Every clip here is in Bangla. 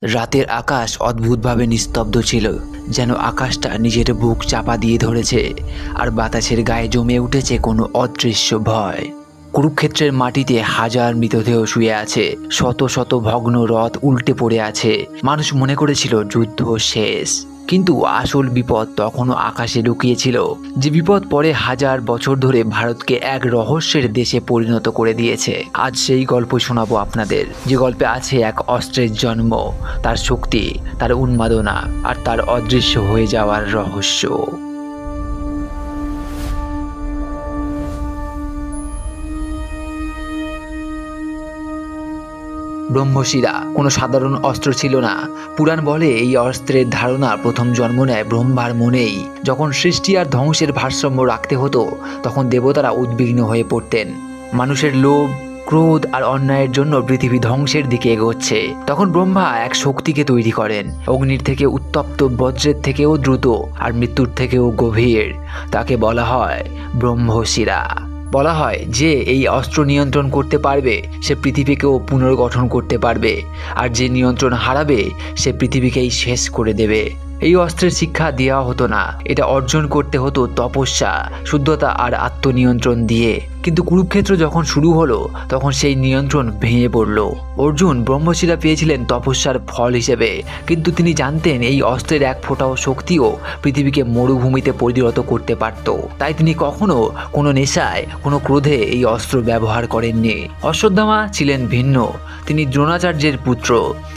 রাতের আকাশ অদ্ভুতভাবে নিস্তব্ধ ছিল, যেন আকাশটা নিজের বুক চাপা দিয়ে ধরেছে আর বাতাসের গায়ে জমে উঠেছে কোনো অদৃশ্য ভয়। কুরুক্ষেত্রের মাটিতে হাজার মৃতদেহ শুয়ে আছে, শত শত ভগ্ন রথ উল্টে পড়ে আছে। মানুষ মনে করেছিল যুদ্ধ শেষ, কিন্তু আসল বিপদ তখনও আকাশে লুকিয়েছিল। যে বিপদ পরে হাজার বছর ধরে ভারতকে এক রহস্যের দেশে পরিণত করে দিয়েছে। আজ সেই গল্প শোনাবো আপনাদের, যে গল্পে আছে এক অস্ত্রের জন্ম, তার শক্তি, তার উন্মাদনা আর তার অদৃশ্য হয়ে যাওয়ার রহস্য। ব্রহ্মশিরা কোনো সাধারণ অস্ত্র ছিল না। পুরাণ বলে এই অস্ত্রের ধারণা প্রথম জন্ম নেয় ব্রহ্মার মনেই। যখন সৃষ্টি আর ধ্বংসের ভারসাম্য রাখতে হতো, তখন দেবতারা উদ্বিগ্ন হয়ে পড়তেন। মানুষের লোভ, ক্রোধ আর অন্যায়ের জন্য পৃথিবী ধ্বংসের দিকে এগোচ্ছে। তখন ব্রহ্মা এক শক্তিকে তৈরি করেন, অগ্নির থেকে উত্তপ্ত, বজ্রের থেকেও দ্রুত আর মৃত্যুর থেকেও গভীর। তাকে বলা হয় ব্রহ্মশিরা। বলা হয় যে এই অস্ত্র নিয়ন্ত্রণ করতে পারবে সে পৃথিবীকেও পুনর্গঠন করতে পারবে, আর যে নিয়ন্ত্রণ হারাবে সে পৃথিবীকেই শেষ করে দেবে। এই অস্ত্রের শিক্ষা দেওয়া হতো না, এটা অর্জন করতে হতো তপস্যা, শুদ্ধতা আর আত্মনিয়ন্ত্রণ দিয়ে। কিন্তু কুরুক্ষেত্র যখন শুরু হলো, তখন সেই নিয়ন্ত্রণ ভেঙে পড়ল। অর্জুন ব্রহ্মশিরা পেয়েছিলেন তপস্যার ফল হিসেবে, কিন্তু তিনি জানতেন এই অস্ত্রের এক ফোঁটাও শক্তিও পৃথিবীকে মরুভূমিতে পরিণত করতে পারত। তাই তিনি কখনো কোনো নেশায়, কোনো ক্রোধে এই অস্ত্র ব্যবহার করেননি। অশ্বত্থামা ছিলেন ভিন্ন। তিনি দ্রোণাচার্যের পুত্র।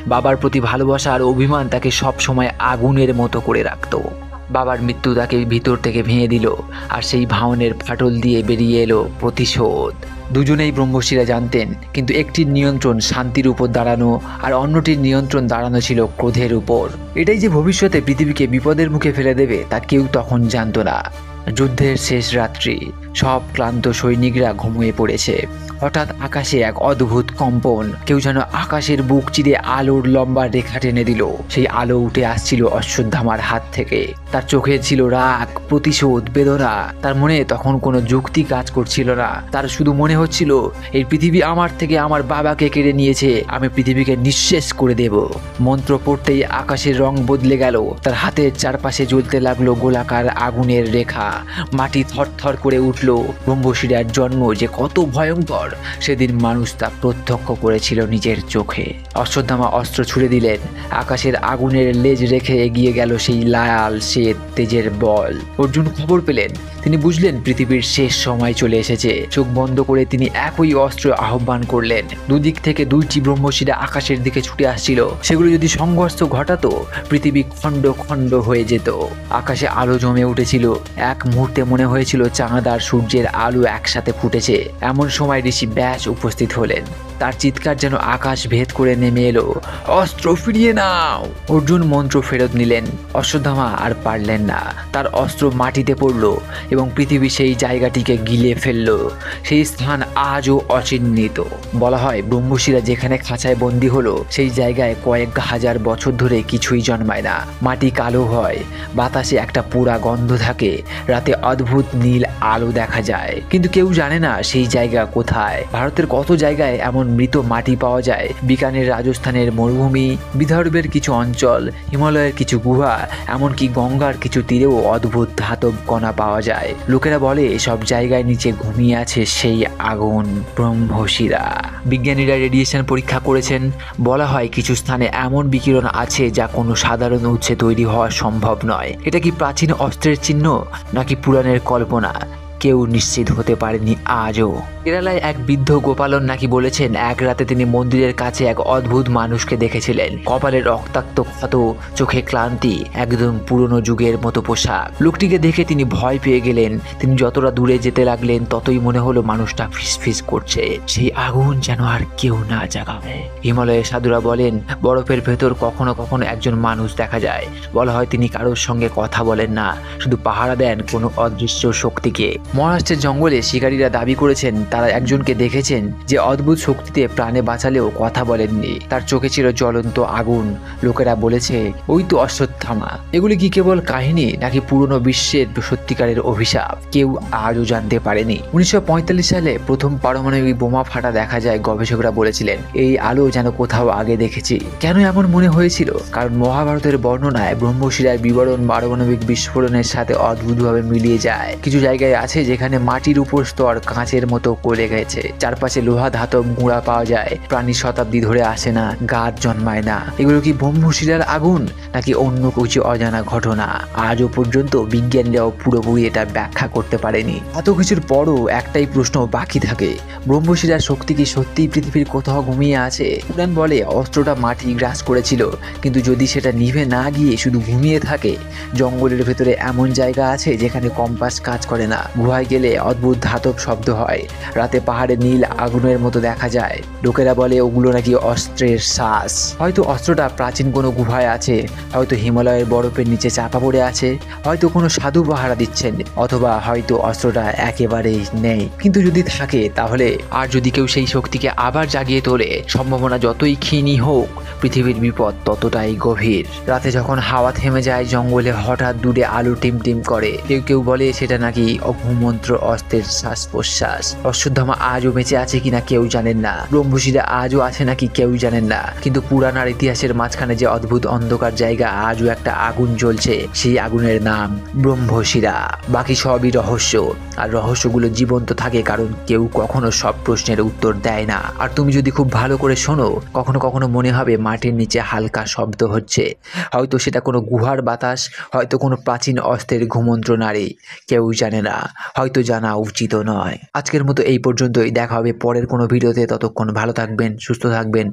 বাবার প্রতি ভালোবাসা আর অভিমান তাকে সব সময় আগুনের মতো করে রাখত। বাবার মৃত্যু তাকে ভিতর থেকে ভেঙে দিল, আর সেই ভাঙনের ফাটল দিয়ে বেরিয়ে এলো প্রতিশোধ। দুজনেই ব্রহ্মশিরা জানতেন, কিন্তু একটির নিয়ন্ত্রণ শান্তির উপর দাঁড়ানো আর অন্যটির নিয়ন্ত্রণ দাঁড়ানো ছিল ক্রোধের উপর। এটাই যে ভবিষ্যতে পৃথিবীকে বিপদের মুখে ফেলে দেবে তা কেউ তখন জানত না। যুদ্ধের শেষ রাত্রি, সব ক্লান্ত সৈনিকরা ঘুমিয়ে পড়েছে। হঠাৎ আকাশে এক অদ্ভুত কম্পন। কেউ যেন আকাশের বুক চিরে আলোর লম্বা রেখা টেনে দিল। সেই আলো উঠে আসছিল অশ্বত্থামার হাত থেকে। তার চোখে ছিল রাগ, প্রতিশোধ, বেদনা। তার মনে তখন কোনো যুক্তি কাজ করছিল না। তার শুধু মনে হচ্ছিল, এই পৃথিবী আমার থেকে আমার বাবাকে কেড়ে নিয়েছে, আমি পৃথিবীকে নিঃশেষ করে দেব। মন্ত্র পড়তেই আকাশের রং বদলে গেল। তার হাতের চারপাশে জ্বলতে লাগলো গোলাকার আগুনের রেখা। মাটি থরথর করে উঠল। ব্রহ্মশিরার জন্ম যে কত ভয়ঙ্কর, সেদিন মানুষ তা প্রত্যক্ষ করেছিল নিজের চোখে। অশ্বত্থামা অস্ত্র ছুড়ে দিলেন। আকাশের আগুনের লেজ রেখে এগিয়ে গেল সেই লাল শ্বেত তেজের বল। অর্জুন খবর পেলেন। তিনি বুঝলেন পৃথিবীর শেষ সময় চলে এসেছে। চোখ বন্ধ করে তিনি একই অস্ত্র আহ্বান করলেন। দুদিক থেকে দুইটি ব্রহ্মশিরা আকাশের দিকে ছুটে আসছিল। সেগুলো যদি সংঘর্ষ ঘটাতো, পৃথিবী খণ্ড খণ্ড হয়ে যেত। আকাশে আলো জমে উঠেছিল। এক মুহূর্তে মনে হয়েছিল চাঁদ আর সূর্যের আলো একসাথে ফুটেছে। এমন সময় ঋষি ব্যাস উপস্থিত হলেন। তার চিৎকার যেন আকাশ ভেদ করে নেমে এলো, অস্ত্র ফিরিয়ে নাও। অর্জুন মন্ত্র ফেরত নিলেন। অশ্বত্থামা আর পারলেন না। তার অস্ত্র মাটিতে পড়ল এবং পৃথিবী সেই জায়গাটিকে গিলে ফেলল। সেই স্থান আজও অচিহ্নিত। বলা হয় ব্রহ্মশিরা যেখানে খাঁচায় বন্দী হলো, সেই জায়গায় কয়েক হাজার বছর ধরে কিছুই জন্মায় না। মাটি কালো হয়, বাতাসে একটা পোড়া গন্ধ থাকে, রাতে অদ্ভুত নীল আলো দেখা যায়, কিন্তু কেউ জানে না সেই জায়গা কোথায়। ভারতের কত জায়গায় এমন মৃত মাটি পাওয়া যায়। বিকানের রাজস্থানের মরুভূমি, বিদর্ভের কিছু অঞ্চল, হিমালয়ের কিছু গুহা, এমনকি গঙ্গার কিছু তীরেও অদ্ভুত ধাতব কণা পাওয়া যায়। লোকেরা বলে এসব জায়গায় নিচে ঘুমিয়ে আছে সেই আগুন, ব্রহ্মশিরা। বিজ্ঞানীরা রেডিয়েশন পরীক্ষা করেছেন। বলা হয় কিছু স্থানে এমন বিকিরণ আছে যা কোনো সাধারণ উৎসে তৈরি হওয়া সম্ভব নয়। এটা কি প্রাচীন অস্ত্রের চিহ্ন নাকি পুরাণের কল্পনা, কেউ নিশ্চিত হতে পারেনি আজও। কেরালায় এক বৃদ্ধ গোপালন নাকি বলেছেন এক রাতে তিনি মন্দিরের কাছে এক অদ্ভুত মানুষকে দেখেছিলেন। কপালে রক্তাক্ত ক্ষত, চোখে ক্লান্তি, একদম পুরনো যুগের মতো পোশাক। লোকটিকে দেখে তিনি ভয় পেয়ে গেলেন। তিনি যতটা দূরে যেতে লাগলেন, ততই মনে হলো মানুষটা ফিসফিস করছে, সেই আগুন যেন আর কেউ না জাগাবে। হিমালয়ের সাধুরা বলেন বরফের ভেতর কখনো কখনো একজন মানুষ দেখা যায়। বলা হয় তিনি কারোর সঙ্গে কথা বলেন না, শুধু পাহারা দেন কোনো অদৃশ্য শক্তিকে। মহারাষ্ট্রের জঙ্গলে শিকারীরা দাবি করেছেন তারা একজনকে দেখেছেন যে অদ্ভুত শক্তিতে প্রাণে বাঁচালেও কথা বলেননি। তার চোখে ছিল জ্বলন্ত আগুন। লোকেরা বলেছে ওই তো অশ্বত্থামা। এগুলি কি কেবল কাহিনী নাকি পুরনো বিশ্বের সত্যিকারের অভিশাপ, কেউ আজও জানতে পারেনি। 1945 সালে প্রথম পারমাণবিক বোমা ফাটা দেখা যায়। গবেষকরা বলেছিলেন এই আলো যেন কোথাও আগে দেখেছি। কেন এমন মনে হয়েছিল? কারণ মহাভারতের বর্ণনায় ব্রহ্মশিরার বিবরণ পারমাণবিক বিস্ফোরণের সাথে অদ্ভুতভাবে মিলিয়ে যায়। কিছু জায়গায় আছে যেখানে মাটির উপর স্তর কাঁচের মতো গলে গেছে, চারপাশে লোহা ধাতব গুঁড়া পাওয়া যায়। প্রাণী শতাব্দী ধরে আসে না, গাছ জন্মায় না। এগুলো কি ব্রহ্মশিরার আগুন নাকি অন্য কিছু অজানা ঘটনা? আজও পর্যন্ত বিজ্ঞানীরাও পুরোপুরি এটা ব্যাখ্যা করতে পারেনি। এত কিছুর পরও একটাই প্রশ্ন বাকি থাকে, ব্রহ্মশিরার শক্তি কি সত্যিই পৃথিবীর কোথাও ঘুমিয়ে আছে? পুরাণ বলে অস্ত্রটা মাটি গ্রাস করেছিল, কিন্তু যদি সেটা নিভে না গিয়ে শুধু ঘুমিয়ে থাকে? জঙ্গলের ভেতরে এমন জায়গা আছে যেখানে কম্পাস কাজ করে না, গুহায় গেলে অদ্ভুত ধাতব শব্দ হয়, রাতে পাহাড়ে নীল আগুনের মতো দেখা যায়। লোকেরা বলে ওগুলো নাকি অস্ত্রের শ্বাস। হয়তো অস্ত্রটা প্রাচীন কোনো গুহায় আছে, হয়তো হিমালয়ের বরফের নিচে চাপা পড়ে আছে, হয়তো কোনো সাধু পাহারা দিচ্ছেন, অথবা হয়তো অস্ত্রটা একেবারেই নেই। কিন্তু যদি থাকে তাহলে, আর যদি কেউ সেই শক্তিকে আবার জাগিয়ে তোলে, সম্ভাবনা যতই ক্ষীণই হোক, পৃথিবীর বিপদ ততটাই গভীর। রাতে যখন হাওয়া থেমে যায়, জঙ্গলে হঠাৎ দূরে আলো টিমটিম করে। কেউ কেউ বলে সেটা নাকি অঘুমন্ত্র অস্ত্রের শ্বাস প্রশ্বাস। অশ্বত্থামা আজও বেঁচে আছে কিনা কেউ জানেন না, ব্রহ্মশিরা আজও আছে নাকি কেউ জানেন না। কিন্তু পুরাণ আর ইতিহাসের মাঝখানে যে অদ্ভুত অন্ধকার জায়গা, আজও একটা আগুন জ্বলছে। সেই আগুনের নাম ব্রহ্মশিরা। বাকি সবই রহস্য, আর রহস্যগুলো জীবন্ত থাকে কারণ কেউ কখনো সব প্রশ্নের উত্তর দেয় না। আর তুমি যদি খুব ভালো করে শোনো, কখনো কখনো মনে হবে মাটির নিচে হালকা শব্দ হচ্ছে। হয়তো সেটা কোনো গুহার বাতাস, হয়তো কোনো প্রাচীন অস্ত্রের ঘুমন্ত্র নারী, কেউ জানে না। হয়তো জানা উচিত নয়। আজকের মতো এই পর্যন্তই। দেখা হবে পরের কোনো ভিডিওতে। ততক্ষণ ভালো থাকবেন, সুস্থ থাকবেন।